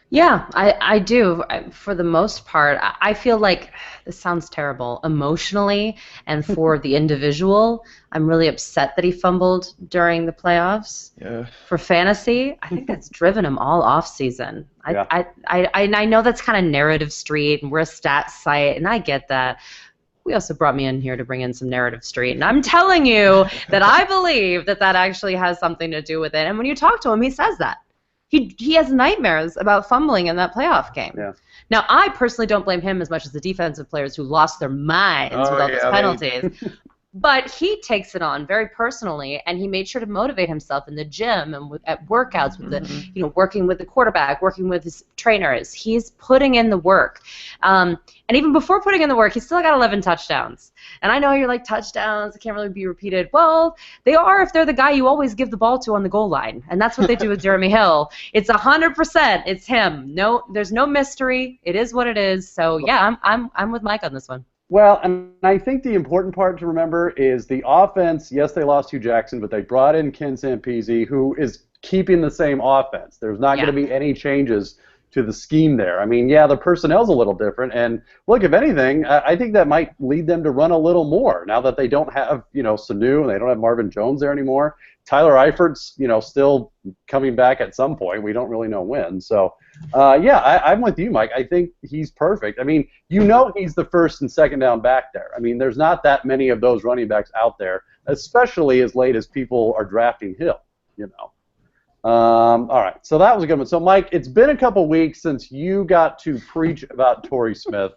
Speaker 2: Yeah, I do. For the most part, I feel like this sounds terrible emotionally, and for the individual, I'm really upset that he fumbled during the playoffs.
Speaker 3: Yeah.
Speaker 2: For fantasy, I think that's driven him all off season.
Speaker 1: Yeah.
Speaker 2: I know that's kind of narrative street, and we're a stats site, and I get that. We also brought me in here to bring in some narrative street, and I'm telling you that I believe that actually has something to do with it. And when you talk to him, he says that. He has nightmares about fumbling in that playoff game.
Speaker 1: Yeah.
Speaker 2: Now, I personally don't blame him as much as the defensive players who lost their minds with all those penalties. But he takes it on very personally, and he made sure to motivate himself in the gym and at workouts with the, working with the quarterback, working with his trainers. He's putting in the work. And even before putting in the work, he's still got 11 touchdowns. And I know you're like, touchdowns, it can't really be repeated. Well, they are if they're the guy you always give the ball to on the goal line. And that's what they do with Jeremy Hill. It's 100%. It's him. No, there's no mystery. It is what it is. So, yeah, I'm with Mike on this one.
Speaker 1: Well, and I think the important part to remember is the offense. Yes, they lost Hugh Jackson, but they brought in Ken Zampese, who is keeping the same offense. There's not going to be any changes to the scheme there. I mean, yeah, the personnel's a little different, and look, if anything, I think that might lead them to run a little more now that they don't have, Sanu, and they don't have Marvin Jones there anymore. Tyler Eifert's, still coming back at some point. We don't really know when. So, I'm with you, Mike. I think he's perfect. I mean, he's the first and second down back there. I mean, there's not that many of those running backs out there, especially as late as people are drafting Hill, all right, so that was a good one. So, Mike, it's been a couple weeks since you got to preach about Torrey Smith,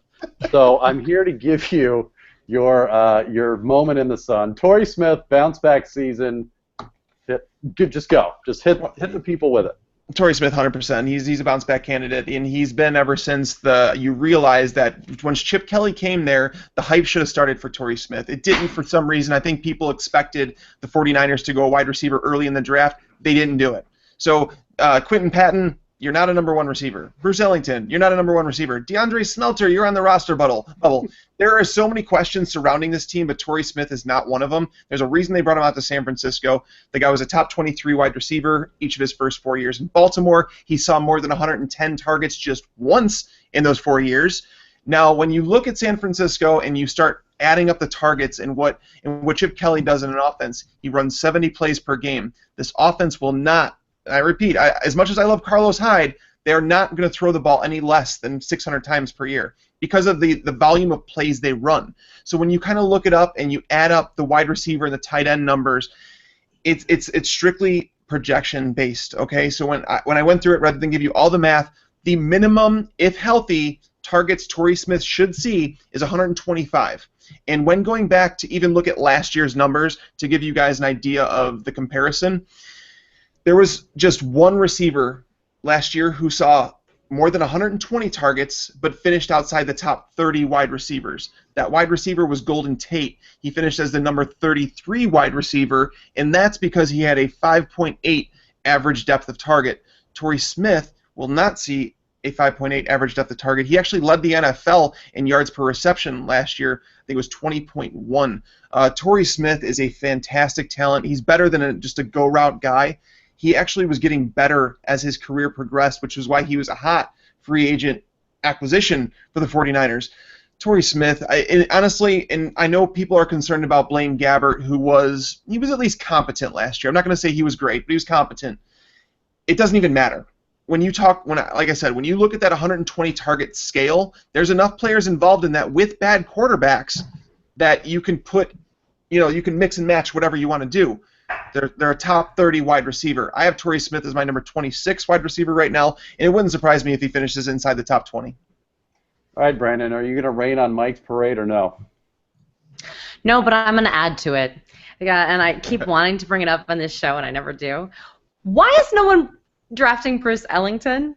Speaker 1: so I'm here to give you your moment in the sun. Torrey Smith, bounce-back season. Just go. Just hit the people with it.
Speaker 3: Torrey Smith, 100%. He's a bounce-back candidate, and he's been ever since you realized that once Chip Kelly came there, the hype should have started for Torrey Smith. It didn't for some reason. I think people expected the 49ers to go a wide receiver early in the draft. They didn't do it. So Quentin Patton, you're not a number one receiver. Bruce Ellington, you're not a number one receiver. DeAndre Smelter, you're on the roster bubble. There are so many questions surrounding this team, but Torrey Smith is not one of them. There's a reason they brought him out to San Francisco. The guy was a top 23 wide receiver each of his first 4 years in Baltimore. He saw more than 110 targets just once in those 4 years. Now, when you look at San Francisco and you start adding up the targets and what Chip Kelly does in an offense, he runs 70 plays per game. This offense will not, I repeat, as much as I love Carlos Hyde, they're not going to throw the ball any less than 600 times per year because of the volume of plays they run. So when you kind of look it up and you add up the wide receiver and the tight end numbers, it's strictly projection based. Okay, so when I went through it, rather than give you all the math, the minimum, if healthy, targets Torrey Smith should see is 125. And when going back to even look at last year's numbers to give you guys an idea of the comparison, there was just one receiver last year who saw more than 120 targets but finished outside the top 30 wide receivers. That wide receiver was Golden Tate. He finished as the number 33 wide receiver, and that's because he had a 5.8 average depth of target. Torrey Smith will not see a 5.8 average depth of target. He actually led the NFL in yards per reception last year. I think it was 20.1. Torrey Smith is a fantastic talent. He's better than just a go-route guy. He actually was getting better as his career progressed, which is why he was a hot free agent acquisition for the 49ers. Torrey Smith, honestly, and I know people are concerned about Blaine Gabbert, he was at least competent last year. I'm not going to say he was great, but he was competent. It doesn't even matter. When you look at that 120 target scale, there's enough players involved in that with bad quarterbacks that you can you can mix and match whatever you want to do. They're a top 30 wide receiver. I have Torrey Smith as my number 26 wide receiver right now, and it wouldn't surprise me if he finishes inside the top 20.
Speaker 1: All right, Brandon, are you going to rain on Mike's parade or no?
Speaker 2: No, but I'm going to add to it. And I keep wanting to bring it up on this show, and I never do. Why is no one drafting Bruce Ellington?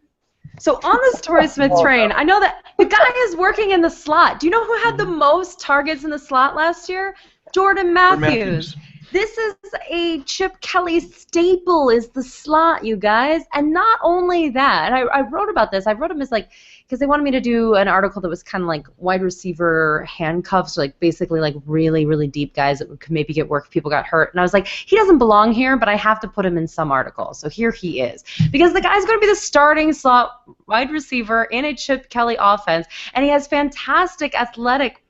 Speaker 2: So on this Torrey Smith train, I know that the guy is working in the slot. Do you know who had the most targets in the slot last year? Jordan Matthews. This is a Chip Kelly staple, is the slot, you guys. And not only that, and I wrote about this. I wrote him as like, because they wanted me to do an article that was kind of like wide receiver handcuffs, like basically like really, really deep guys that could maybe get work if people got hurt. And I was like, he doesn't belong here, but I have to put him in some article. So here he is. Because the guy's going to be the starting slot wide receiver in a Chip Kelly offense, and he has fantastic athletic,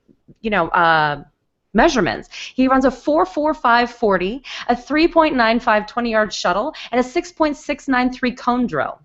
Speaker 2: measurements. He runs a 4.45 40, a 3.95 20-yard shuttle, and a 6.693 cone drill.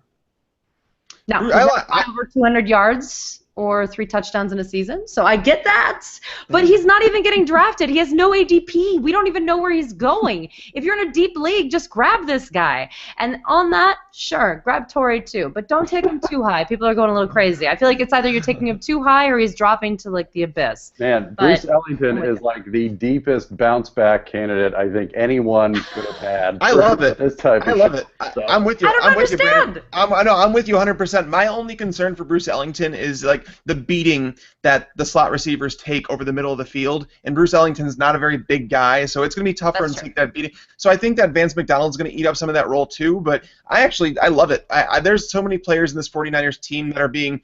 Speaker 2: Now, over 200 yards or 3 touchdowns in a season, so I get that. But he's not even getting drafted. He has no ADP. We don't even know where he's going. If you're in a deep league, just grab this guy. And on that, sure, grab Torrey too, but don't take him too high. People are going a little crazy. I feel like it's either you're taking him too high or he's dropping to like the abyss.
Speaker 1: Man, Bruce Ellington is like the deepest bounce back candidate I think anyone could have had.
Speaker 3: I love it.
Speaker 1: This type
Speaker 3: I
Speaker 1: of
Speaker 3: love it.
Speaker 1: So.
Speaker 3: I'm with you.
Speaker 2: I don't understand.
Speaker 3: I'm with you 100%. My only concern for Bruce Ellington is like the beating that the slot receivers take over the middle of the field, and Bruce Ellington's not a very big guy, so it's going to be tough for him to take that beating. So I think that Vance McDonald's going to eat up some of that role too, but I love it. There's so many players in this 49ers team that are being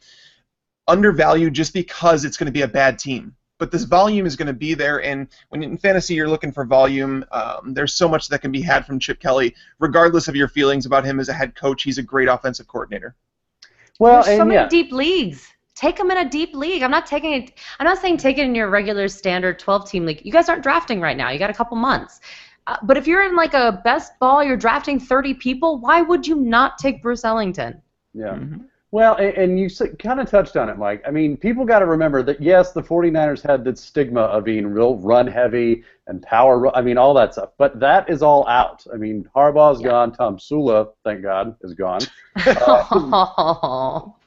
Speaker 3: undervalued just because it's going to be a bad team. But this volume is going to be there, and when in fantasy you're looking for volume, there's so much that can be had from Chip Kelly. Regardless of your feelings about him as a head coach, he's a great offensive coordinator.
Speaker 2: Well, there's so many deep leagues. Take him in a deep league. I'm not saying take it in your regular standard 12-team league. You guys aren't drafting right now. You got a couple months. But if you're in like a best ball, you're drafting 30 people, why would you not take Bruce Ellington?
Speaker 1: Yeah. Mm-hmm. Well, and you kind of touched on it, Mike. I mean, people got to remember that, yes, the 49ers had this stigma of being real run-heavy and all that stuff. But that is all out. I mean, Harbaugh's gone. Tom Sula, thank God, is gone.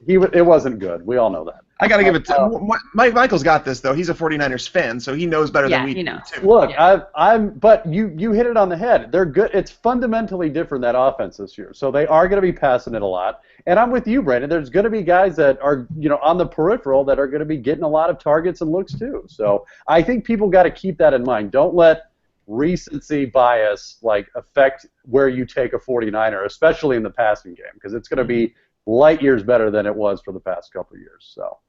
Speaker 1: It wasn't good. We all know that.
Speaker 3: I got to give it to Michael's got this, though. He's a 49ers fan, so he knows better than we do, too.
Speaker 1: Look, but you hit it on the head. They're good. It's fundamentally different, that offense this year. So they are going to be passing it a lot. And I'm with you, Brandon. There's going to be guys that are, on the peripheral that are going to be getting a lot of targets and looks, too. So I think people got to keep that in mind. Don't let recency bias affect where you take a 49er, especially in the passing game, because it's going to be light years better than it was for the past couple of years. So,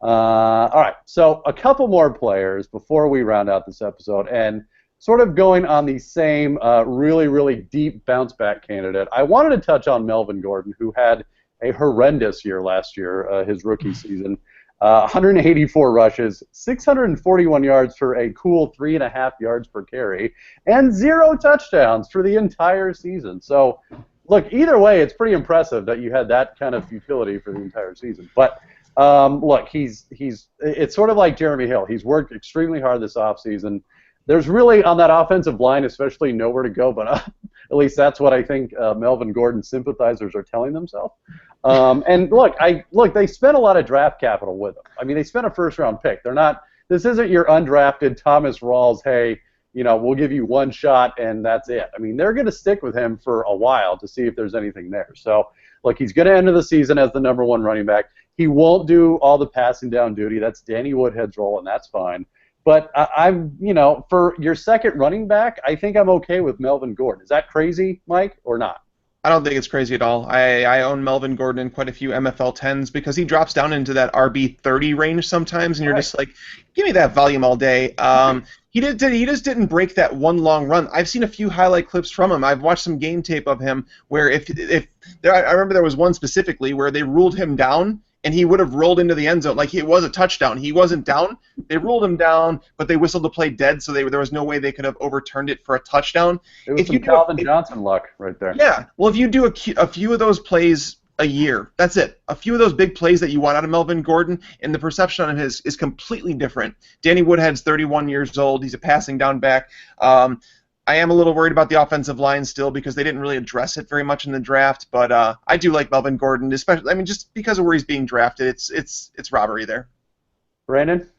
Speaker 1: all right. So a couple more players before we round out this episode, and sort of going on the same really, really deep bounce back candidate. I wanted to touch on Melvin Gordon, who had a horrendous year last year, his rookie season. 184 rushes, 641 yards for a cool 3.5 yards per carry, and 0 touchdowns for the entire season. So, look, either way, it's pretty impressive that you had that kind of utility for the entire season. But look, it's sort of like Jeremy Hill. He's worked extremely hard this offseason. There's really, on that offensive line, especially, nowhere to go, but at least that's what I think Melvin Gordon sympathizers are telling themselves. And look, they spent a lot of draft capital with him. I mean, they spent a first-round pick. This isn't your undrafted Thomas Rawls, hey, we'll give you one shot and that's it. I mean, they're going to stick with him for a while to see if there's anything there. So, look, he's going to end the season as the #1 running back. He won't do all the passing down duty. That's Danny Woodhead's role, and that's fine. But for your second running back, I think I'm okay with Melvin Gordon. Is that crazy, Mike, or not?
Speaker 3: I don't think it's crazy at all. I own Melvin Gordon in quite a few MFL 10s because he drops down into that RB 30 range sometimes, and you're just like, give me that volume all day. He just didn't break that one long run. I've seen a few highlight clips from him. I've watched some game tape of him where I remember there was one specifically where they ruled him down, and he would have rolled into the end zone. Like, it was a touchdown. He wasn't down. They ruled him down, but they whistled the play dead, so there was no way they could have overturned it for a touchdown.
Speaker 1: It was some Calvin Johnson luck right there.
Speaker 3: Yeah. Well, if you do a few of those plays a year, that's it. A few of those big plays that you want out of Melvin Gordon, and the perception on him is completely different. Danny Woodhead's 31 years old. He's a passing down back. I am a little worried about the offensive line still because they didn't really address it very much in the draft, but I do like Melvin Gordon, especially. I mean, just because of where he's being drafted, it's robbery there.
Speaker 1: Brandon?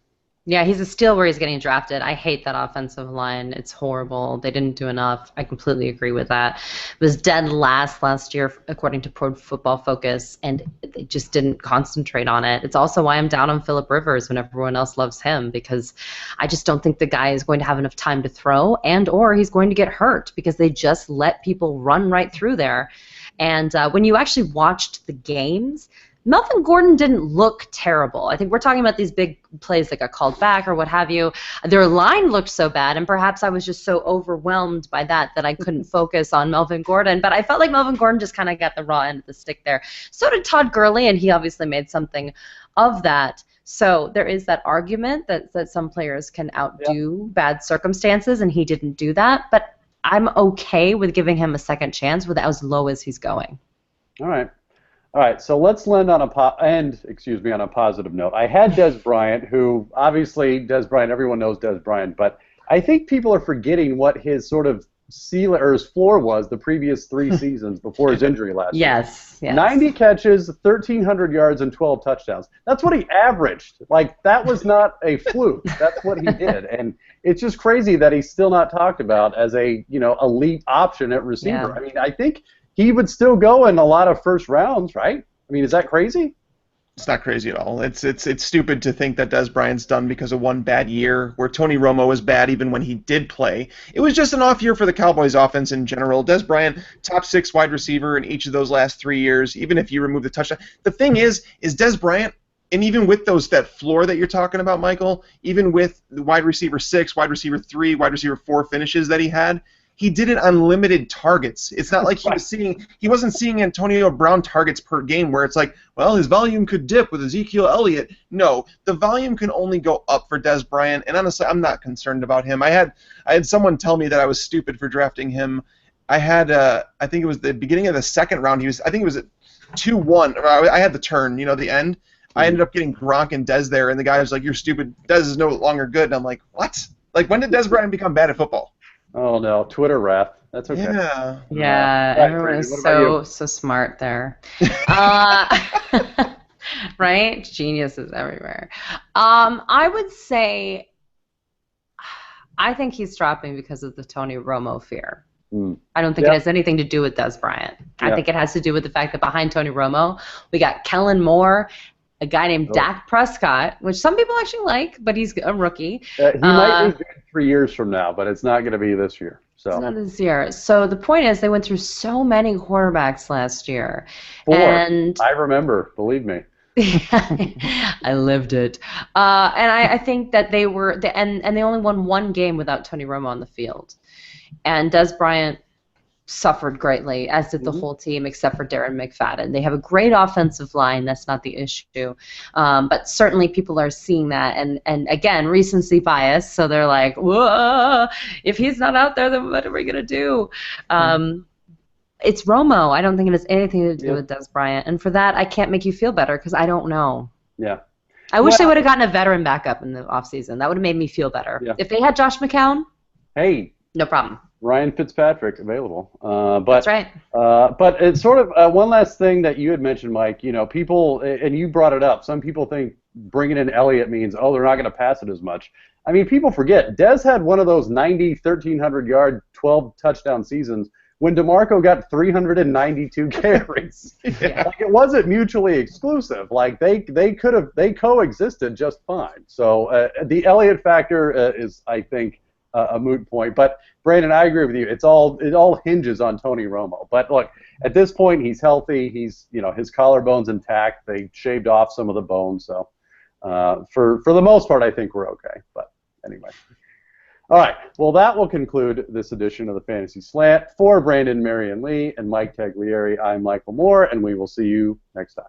Speaker 2: Yeah, he's a steal where he's getting drafted. I hate that offensive line. It's horrible. They didn't do enough. I completely agree with that. It was dead last year, according to Pro Football Focus, and they just didn't concentrate on it. It's also why I'm down on Phillip Rivers when everyone else loves him, because I just don't think the guy is going to have enough time to throw, and or he's going to get hurt because they just let people run right through there. And when you actually watched the games, Melvin Gordon didn't look terrible. I think we're talking about these big plays that got called back or what have you. Their line looked so bad, and perhaps I was just so overwhelmed by that I couldn't focus on Melvin Gordon. But I felt like Melvin Gordon just kind of got the raw end of the stick there. So did Todd Gurley, and he obviously made something of that. So there is that argument that some players can outdo bad circumstances, and he didn't do that. But I'm okay with giving him a second chance with as low as he's going.
Speaker 1: All right, so let's end on a positive note. I had Dez Bryant, who obviously everyone knows Dez Bryant, but I think people are forgetting what his sort of his floor was the previous 3 seasons before his injury last year.
Speaker 2: Yes.
Speaker 1: 90 catches, 1,300 yards, and 12 touchdowns. That's what he averaged. Like, that was not a fluke. That's what he did, and it's just crazy that he's still not talked about as a elite option at receiver.
Speaker 2: Yeah.
Speaker 1: I mean, I think he would still go in a lot of first rounds, right? I mean, is that crazy?
Speaker 3: It's not crazy at all. It's stupid to think that Dez Bryant's done because of one bad year where Tony Romo was bad even when he did play. It was just an off year for the Cowboys offense in general. Dez Bryant, top 6 wide receiver in each of those last 3 years, even if you remove the touchdown. The thing is Dez Bryant, and even with that floor that you're talking about, Michael, even with the wide receiver 6, wide receiver 3, wide receiver 4 finishes that he had, he did it on limited targets. It's not like he wasn't seeing Antonio Brown targets per game where it's like, well, his volume could dip with Ezekiel Elliott. No, the volume can only go up for Dez Bryant, and honestly, I'm not concerned about him. I had someone tell me that I was stupid for drafting him. I think it was the beginning of the second round. I think it was at 2-1. I had the turn, the end. I ended up getting Gronk and Dez there, and the guy was like, "You're stupid. Dez is no longer good." And I'm like, "What? Like, when did Dez Bryant become bad at football?"
Speaker 1: Oh no, Twitter wrath. That's okay.
Speaker 2: Yeah, everyone is so smart there. Right? Geniuses everywhere. I would say I think he's dropping because of the Tony Romo fear. I don't think it has anything to do with Dez Bryant. I think it has to do with the fact that behind Tony Romo, we got Kellen Moore, a guy named Dak Prescott, which some people actually like, but he's a rookie.
Speaker 1: He might be good 3 years from now, but it's not going to be this year. So.
Speaker 2: It's not this year. So the point is, they went through so many quarterbacks last year.
Speaker 1: 4.
Speaker 2: And
Speaker 1: I remember, believe me.
Speaker 2: I lived it. And I think that they were, and they only won 1 game without Tony Romo on the field. And Dez Bryant suffered greatly, as did the whole team except for Darren McFadden. They have a great offensive line. That's not the issue. But certainly people are seeing that. And again, recency bias. So they're like, whoa, if he's not out there, then what are we going to do? It's Romo. I don't think it has anything to do with Dez Bryant. And for that, I can't make you feel better because I don't know.
Speaker 1: Yeah.
Speaker 2: I wish they would have gotten a veteran backup in the offseason. That would have made me feel better. Yeah. If they had Josh McCown,
Speaker 1: no
Speaker 2: problem.
Speaker 1: Ryan Fitzpatrick available.
Speaker 2: That's right.
Speaker 1: But it's sort of one last thing that you had mentioned, Mike. People, and you brought it up, some people think bringing in Elliott means, they're not going to pass it as much. I mean, people forget, Dez had one of those 90, 1,300-yard, 12-touchdown seasons when DeMarco got 392 carries. Like, it wasn't mutually exclusive. Like, they coexisted just fine. So the Elliott factor is, I think, a moot point. But Brandon, I agree with you. It all hinges on Tony Romo. But look, at this point, he's healthy. He's his collarbone's intact. They shaved off some of the bones. So for the most part, I think we're okay. But anyway. All right. Well, that will conclude this edition of the Fantasy Slant. For Brandon, Marianne Lee, and Mike Tagliere, I'm Michael Moore, and we will see you next time.